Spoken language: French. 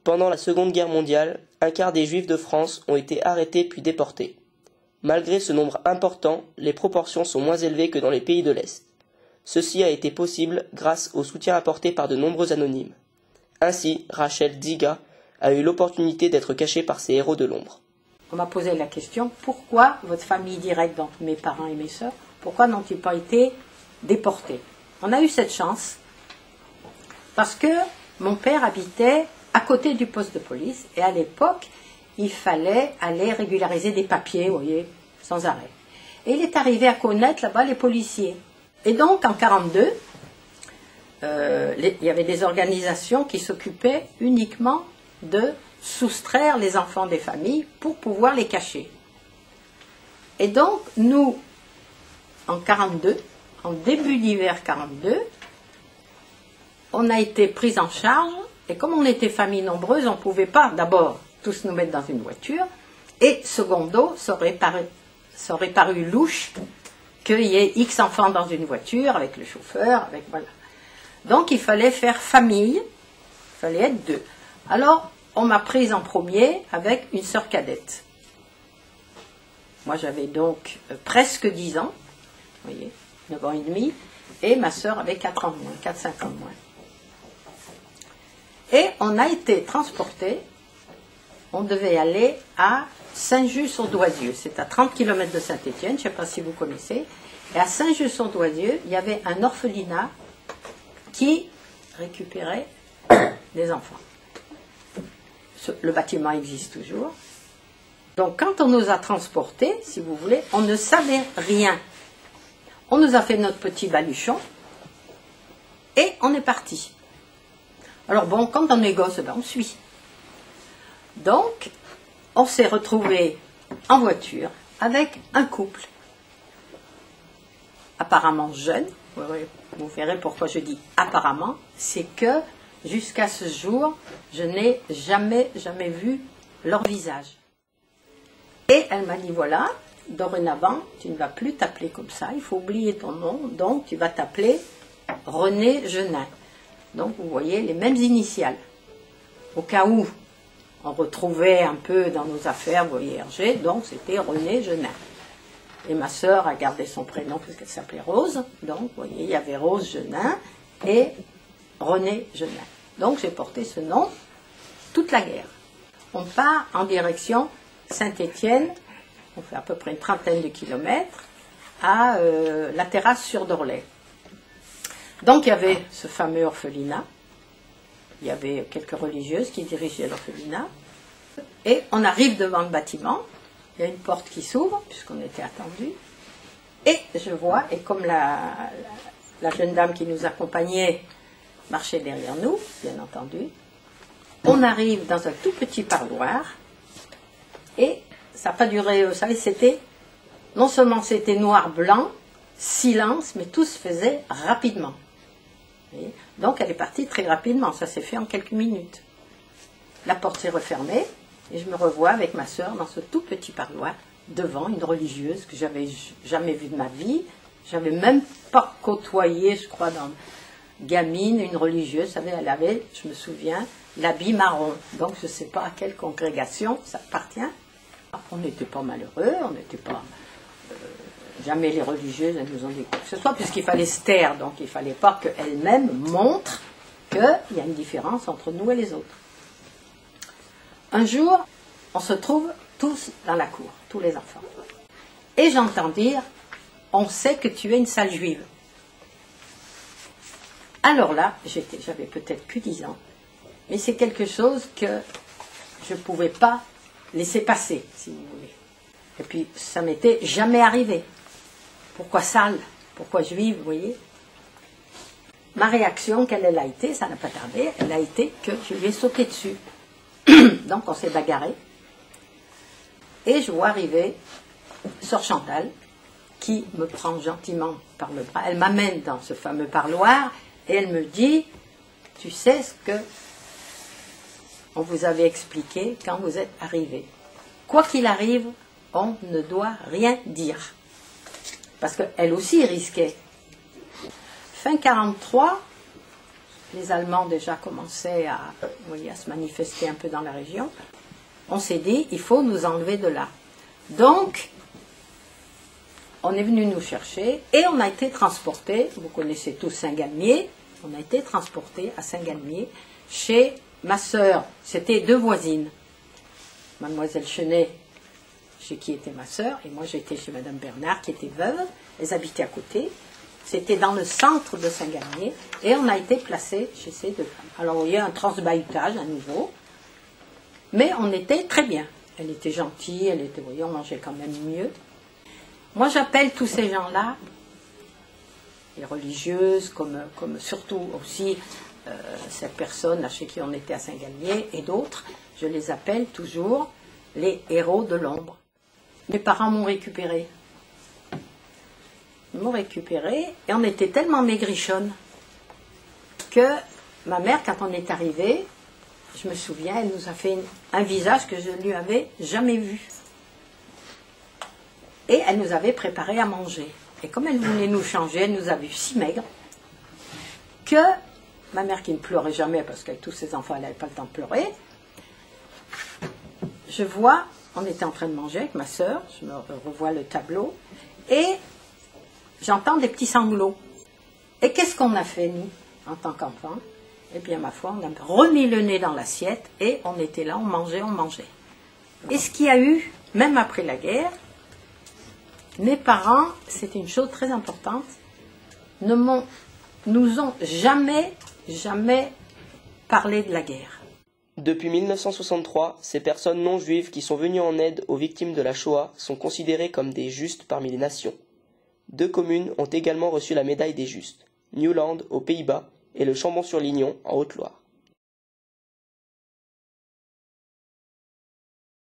Pendant la Seconde Guerre mondiale, un quart des Juifs de France ont été arrêtés puis déportés. Malgré ce nombre important, les proportions sont moins élevées que dans les pays de l'Est. Ceci a été possible grâce au soutien apporté par de nombreux anonymes. Ainsi, Rachel Dziga a eu l'opportunité d'être cachée par ces héros de l'ombre. On m'a posé la question, pourquoi votre famille directe, donc mes parents et mes sœurs, pourquoi n'ont-ils pas été déportés? On a eu cette chance parce que mon père habitait à côté du poste de police et à l'époque, il fallait aller régulariser des papiers, vous voyez, sans arrêt. Et il est arrivé à connaître là-bas les policiers. Et donc, en 1942, il y avait des organisations qui s'occupaient uniquement de soustraire les enfants des familles pour pouvoir les cacher. Et donc, nous, en 1942, en début d'hiver 1942, on a été pris en charge, et comme on était famille nombreuse, on ne pouvait pas d'abord tous nous mettre dans une voiture, et secondo, ça aurait paru louche qu'il y ait X enfants dans une voiture, avec le chauffeur, avec voilà. Donc il fallait faire famille, il fallait être deux. Alors, on m'a prise en premier avec une sœur cadette. Moi, j'avais donc presque 10 ans, vous voyez, 9 ans et demi, et ma sœur avait 4 ans de moins, 4-5 ans de moins. Et on a été transportés, on devait aller à Saint-Just-sur-Doisieux, c'est à 30 km de Saint-Étienne, je ne sais pas si vous connaissez, et à Saint-Just-sur-Doisieux, il y avait un orphelinat qui récupérait des enfants. Le bâtiment existe toujours. Donc quand on nous a transportés, si vous voulez, on ne savait rien. On nous a fait notre petit baluchon et on est parti. Alors bon, quand on est gosse, ben on suit. Donc, on s'est retrouvés en voiture avec un couple, apparemment jeune. Vous verrez pourquoi je dis apparemment. C'est que jusqu'à ce jour, je n'ai jamais vu leur visage. Et elle m'a dit, voilà, dorénavant, tu ne vas plus t'appeler comme ça, il faut oublier ton nom, donc tu vas t'appeler René Genin. Donc vous voyez les mêmes initiales. Au cas où on retrouvait un peu dans nos affaires, vous voyez Hergé, donc c'était René Genin. Et ma sœur a gardé son prénom puisqu'elle s'appelait Rose, donc vous voyez, il y avait Rose Genin et René Genin. Donc j'ai porté ce nom toute la guerre. On part en direction Saint-Étienne, on fait à peu près une trentaine de kilomètres, à la terrasse sur Dorlay. Donc il y avait ce fameux orphelinat, il y avait quelques religieuses qui dirigeaient l'orphelinat, et on arrive devant le bâtiment, il y a une porte qui s'ouvre, puisqu'on était attendus, et je vois, et comme la jeune dame qui nous accompagnait marchait derrière nous, bien entendu, on arrive dans un tout petit parloir, et ça n'a pas duré, vous savez, c'était, non seulement c'était noir-blanc, silence, mais tout se faisait rapidement. Donc elle est partie très rapidement, ça s'est fait en quelques minutes. La porte s'est refermée, et je me revois avec ma sœur dans ce tout petit parloir, devant une religieuse que j'avais jamais vue de ma vie, j'avais même pas côtoyé, je crois, dans gamine, une religieuse, vous savez, elle avait, je me souviens, l'habit marron, donc je ne sais pas à quelle congrégation ça appartient. On n'était pas malheureux, on n'était pas... jamais les religieuses elles nous ont dit quoi que ce soit, puisqu'il fallait se taire, donc il ne fallait pas qu'elles-mêmes montrent qu'il y a une différence entre nous et les autres. Un jour, on se trouve tous dans la cour, tous les enfants. Et j'entends dire, on sait que tu es une sale juive. Alors là, j'avais peut-être que 10 ans, mais c'est quelque chose que je ne pouvais pas laisser passer, si vous voulez. Et puis, ça m'était jamais arrivé. Pourquoi sale? Pourquoi juive, vous voyez? Ma réaction, quelle elle a été, ça n'a pas tardé, elle a été que je lui ai sauté dessus. Donc on s'est bagarré. Et je vois arriver Sœur Chantal, qui me prend gentiment par le bras. Elle m'amène dans ce fameux parloir, et elle me dit, tu sais ce que on vous avait expliqué quand vous êtes arrivé. Quoi qu'il arrive, on ne doit rien dire. Parce qu'elle aussi risquait. Fin 1943, les Allemands déjà commençaient à se manifester un peu dans la région, on s'est dit, il faut nous enlever de là. Donc, on est venu nous chercher et on a été transporté, vous connaissez tous Saint-Galmier, on a été transporté à Saint-Galmier chez ma sœur, c'était deux voisines, Mademoiselle Chenet, chez qui était ma sœur, et moi j'étais chez Madame Bernard, qui était veuve, elles habitaient à côté, c'était dans le centre de Saint-Galmier, et on a été placés chez ces deux femmes. Alors il y a un transbahutage à nouveau, mais on était très bien, elle était gentille, elle était, on mangeait quand même mieux. Moi j'appelle tous ces gens-là, les religieuses, comme surtout aussi cette personne chez qui on était à Saint-Galmier, et d'autres, je les appelle toujours les héros de l'ombre. Mes parents m'ont récupéré. Ils m'ont récupéré et on était tellement maigrichonnes que ma mère, quand on est arrivé, je me souviens, elle nous a fait un visage que je ne lui avais jamais vu. Et elle nous avait préparé à manger. Et comme elle voulait nous changer, elle nous a vus si maigres que ma mère, qui ne pleurait jamais parce qu'avec tous ses enfants, elle n'avait pas le temps de pleurer, je vois, on était en train de manger avec ma sœur, je me revois le tableau, et j'entends des petits sanglots. Et qu'est-ce qu'on a fait, nous, en tant qu'enfants? Eh bien, ma foi, on a remis le nez dans l'assiette, et on était là, on mangeait. Et ce qu'il y a eu, même après la guerre, mes parents, c'était une chose très importante, nous ont jamais parlé de la guerre. Depuis 1963, ces personnes non juives qui sont venues en aide aux victimes de la Shoah sont considérées comme des justes parmi les nations. 2 communes ont également reçu la médaille des justes, Newland aux Pays-Bas et le Chambon-sur-Lignon en Haute-Loire.